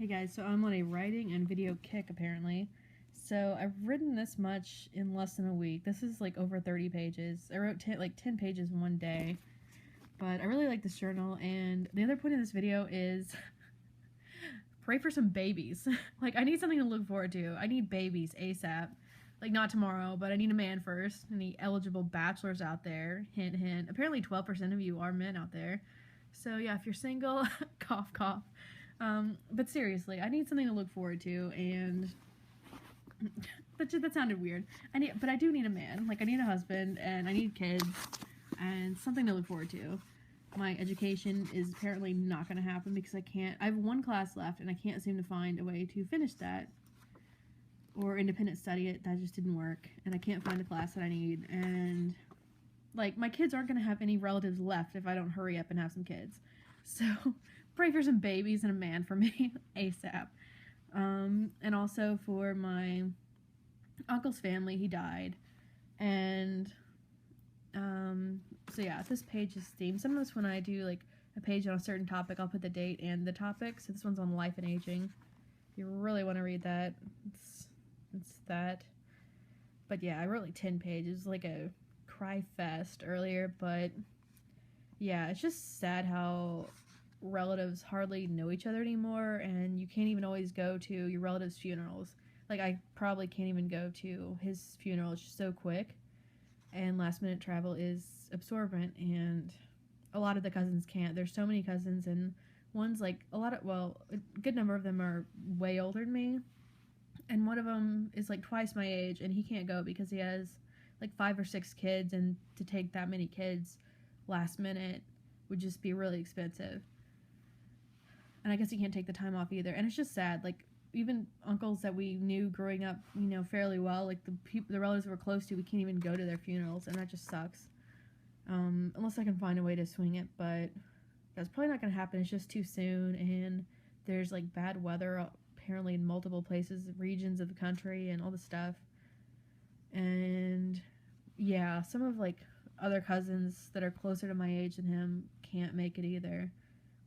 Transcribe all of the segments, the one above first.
Hey guys, so I'm on a writing and video kick apparently. So I've written this much in less than a week. This is like over 30 pages. I wrote 10 pages in one day. But I really like this journal, and the other point of this video is pray for some babies. Like, I need something to look forward to. I need babies ASAP. Like, not tomorrow, but I need a man first. Any eligible bachelors out there? Hint, hint. Apparently 12% of you are men out there. So yeah, if you're single, cough, cough. But seriously, I need something to look forward to, and that sounded weird. But I do need a man. Like, I need a husband, and I need kids, and something to look forward to. My education is apparently not going to happen because I have one class left, and I can't seem to find a way to finish that, or independent study it. That just didn't work, and I can't find the class that I need, and like, my kids aren't going to have any relatives left if I don't hurry up and have some kids. So pray for some babies and a man for me ASAP. And also for my uncle's family. He died. And so yeah, this page is themed. Sometimes when I do like a page on a certain topic, I'll put the date and the topic. So this one's on life and aging. If you really want to read that, it's that. But yeah, I wrote like 10 pages, like a cry fest earlier, but yeah, it's just sad how relatives hardly know each other anymore, and you can't even always go to your relatives' funerals. Like, I probably can't even go to his funeral. It's just so quick, and last minute travel is absorbent, and a lot of the cousins can't. There's so many cousins, and one's like a good number of them are way older than me, and one of them is like twice my age, and he can't go because he has like 5 or 6 kids, and to take that many kids last minute would just be really expensive. And I guess he can't take the time off either. And it's just sad. Like, even uncles that we knew growing up, fairly well, like the relatives we're close to, we can't even go to their funerals, and that just sucks. Unless I can find a way to swing it, but that's probably not going to happen. It's just too soon, and there's like bad weather apparently in multiple places, regions of the country, and all this stuff. And yeah, some of like other cousins that are closer to my age than him can't make it either.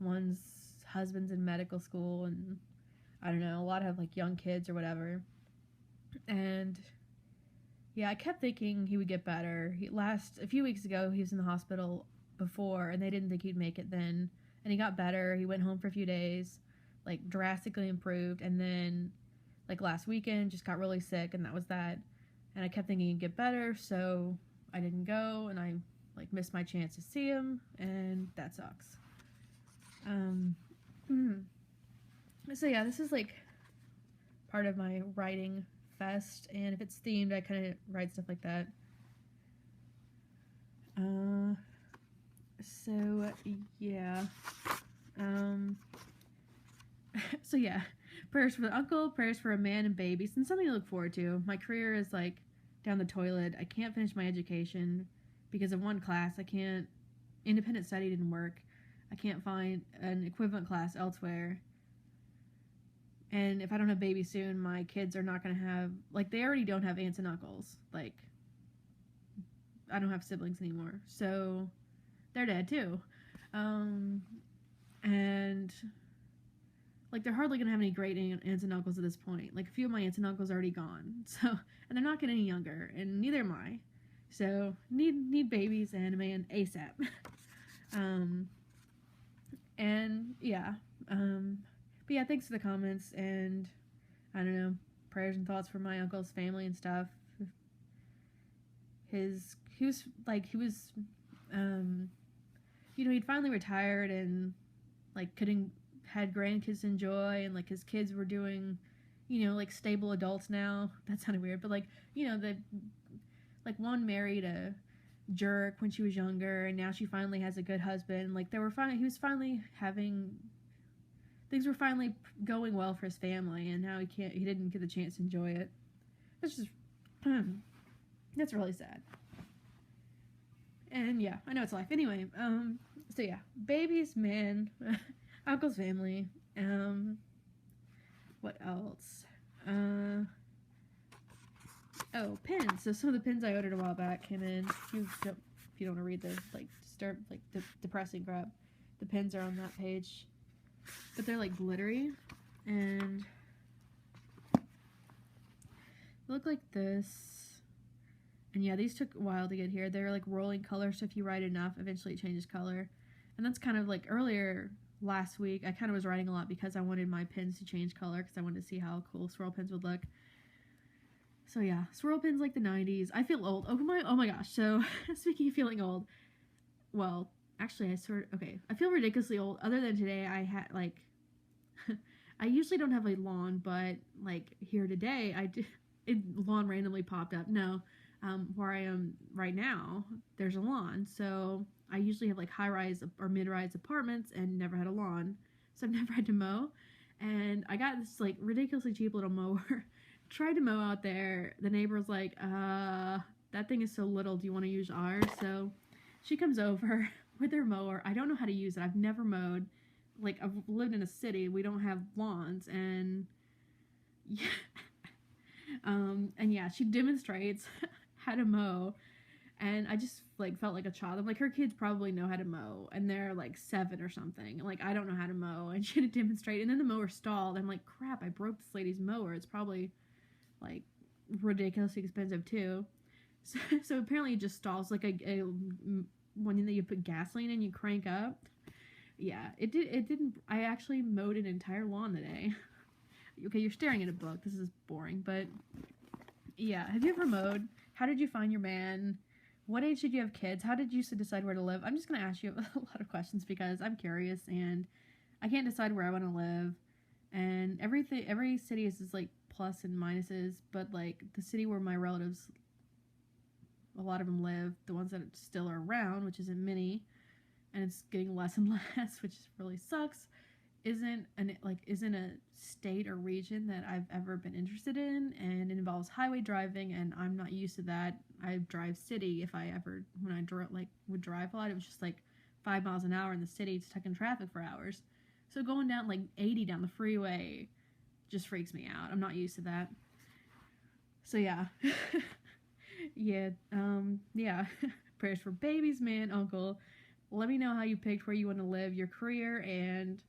One's husband's in medical school, and I don't know, a lot have like young kids or whatever. And yeah, I kept thinking he would get better. A few weeks ago, he was in the hospital before, and they didn't think he'd make it then. And he got better. He went home for a few days, like drastically improved. And then like last weekend, just got really sick, and that was that. And I kept thinking he'd get better, so I didn't go, and I like missed my chance to see him, and that sucks. So yeah, this is like part of my writing fest, and if it's themed, I kind of write stuff like that. So yeah. So yeah, prayers for the uncle, prayers for a man and babies, and something to look forward to. My career is like down the toilet. I can't finish my education because of one class. Independent study didn't work. I can't find an equivalent class elsewhere. And if I don't have babies soon, my kids are not going to have, like, they already don't have aunts and uncles. Like, I don't have siblings anymore. So they're dead too. And like, they're hardly going to have any great aunts and uncles at this point. Like, a few of my aunts and uncles are already gone. So, and they're not getting any younger, and neither am I. So, need babies and a man ASAP. And yeah. But yeah, thanks for the comments, and I don't know, prayers and thoughts for my uncle's family and stuff. He'd finally retired, and like had grandkids to enjoy, and like his kids were doing, like stable adults now. That sounded weird, but like, one married a jerk when she was younger, and now she finally has a good husband. Like, things were finally going well for his family, and now he didn't get the chance to enjoy it. That's just that's really sad. And yeah, I know it's life. Anyway, so yeah, babies, man, uncle's family. What else? Oh, pins. So some of the pins I ordered a while back came in. If you don't want to read the depressing crap, the pins are on that page. But they're like glittery, And they look like this. And yeah, these took a while to get here. They're like rolling color, so if you write enough, eventually it changes color. And that's kind of like earlier last week, I kind of was writing a lot because I wanted my pens to change color because I wanted to see how cool swirl pens would look. So yeah, swirl pens like the 90s. I feel old. Oh my gosh. So speaking of feeling old, well, actually I feel ridiculously old. Other than today, I had like, I usually don't have a lawn, but like here today, lawn randomly popped up. No, where I am right now, there's a lawn. So I usually have like high-rise or mid-rise apartments and never had a lawn. So I've never had to mow. And I got this like ridiculously cheap little mower. Tried to mow out there. The neighbor was like, that thing is so little. Do you want to use ours? So she comes over with her mower. I don't know how to use it. I've never mowed. Like, I've lived in a city. We don't have lawns. And yeah. And yeah, she demonstrates how to mow. And I just like felt like a child. I'm like, her kids probably know how to mow, and they're like 7 or something. Like, I don't know how to mow, and she had to demonstrate. And then the mower stalled. I'm like, crap! I broke this lady's mower. It's probably like ridiculously expensive too. So apparently it just stalls like a one that you put gasoline in, you crank up. Yeah, it didn't. I actually mowed an entire lawn today. Okay, you're staring at a book. This is boring, but yeah. Have you ever mowed? How did you find your man? What age did you have kids? How did you decide where to live? I'm just going to ask you a lot of questions because I'm curious and I can't decide where I want to live. And every city is like plus and minuses, but like the city where my relatives, a lot of them live, the ones that still are around, which isn't many, and it's getting less and less, which really sucks, isn't a state or region that I've ever been interested in, and it involves highway driving, and I'm not used to that. I drive city. When I would drive a lot, it was just like 5 miles an hour in the city, stuck in traffic for hours. So going down like 80 down the freeway just freaks me out. I'm not used to that. So yeah. Yeah. Prayers for babies, man, uncle. Let me know how you picked where you want to live, your career, and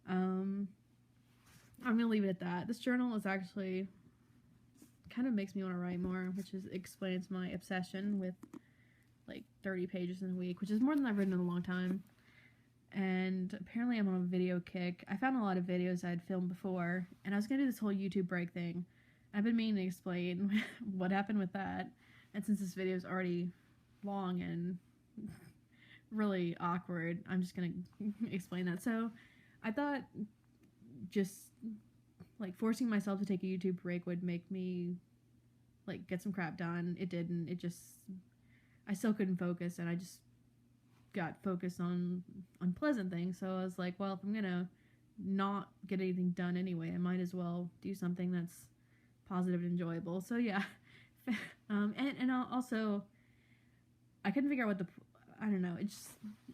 I'm gonna leave it at that. This journal is actually kind of makes me want to write more, which explains my obsession with like 30 pages in a week, which is more than I've written in a long time. And apparently I'm on a video kick. I found a lot of videos I'd filmed before, and I was gonna do this whole YouTube break thing. I've been meaning to explain what happened with that, and since this video is already long and really awkward, I'm just gonna explain that. So I thought just like forcing myself to take a YouTube break would make me like get some crap done. It didn't. I still couldn't focus, and I just got focused on unpleasant things. So I was like, well, if I'm gonna not get anything done anyway, I might as well do something that's positive and enjoyable. So yeah. And also I couldn't figure out I don't know, it's just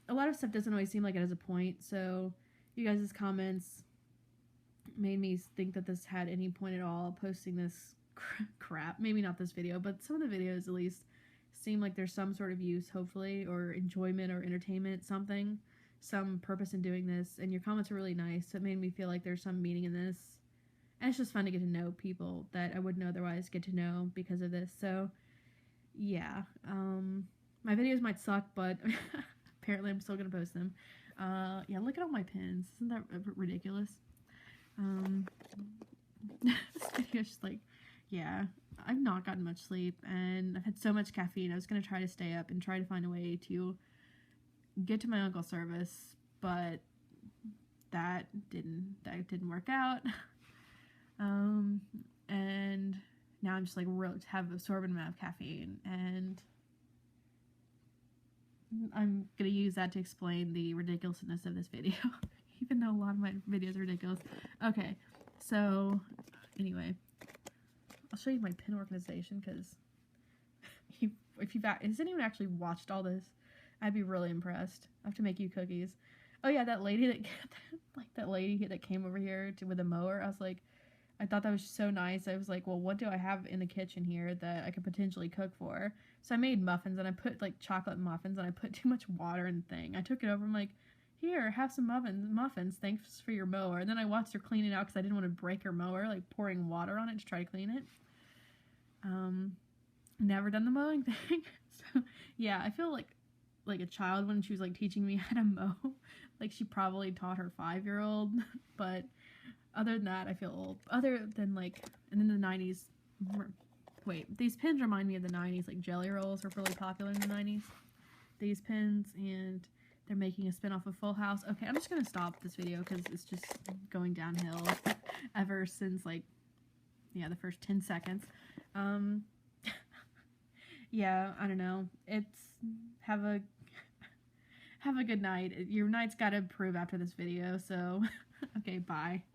a lot of stuff doesn't always seem like it has a point. So you guys' comments made me think that this had any point at all, posting this crap. Maybe not this video, but some of the videos at least seem like there's some sort of use, hopefully, or enjoyment or entertainment, some purpose in doing this. And your comments are really nice, so it made me feel like there's some meaning in this. And it's just fun to get to know people that I wouldn't otherwise get to know because of this. So yeah, my videos might suck, but apparently I'm still gonna post them. Yeah, look at all my pins. Isn't that ridiculous? This video is just like, yeah, I've not gotten much sleep, and I've had so much caffeine. I was gonna try to stay up and try to find a way to get to my uncle's service, but that didn't work out. And now I'm just like have absorbed an amount of caffeine, and I'm gonna use that to explain the ridiculousness of this video, even though a lot of my videos are ridiculous. Okay, so anyway, I'll show you my pin organization, because has anyone actually watched all this? I'd be really impressed. I have to make you cookies. Oh yeah, that lady that came over here with a mower. I thought that was so nice. I was like, well, what do I have in the kitchen here that I could potentially cook for? So I made muffins, and I put like chocolate muffins, and I put too much water in the thing. I took it over. I'm like, Here, have some muffins. Thanks for your mower. And then I watched her clean it out because I didn't want to break her mower, like pouring water on it to try to clean it. Never done the mowing thing. So yeah, I feel like a child when she was like teaching me how to mow. Like she probably taught her 5-year-old. But other than that, I feel old. Other than like, and in the 90s, wait, these pins remind me of the 90s. Like Jelly Rolls were really popular in the 90s. These pins, and they're making a spin-off of Full House. Okay, I'm just gonna stop this video because it's just going downhill ever since like, yeah, the first 10 seconds. Yeah, I don't know. Have a good night. Your night's gotta improve after this video, so okay, bye.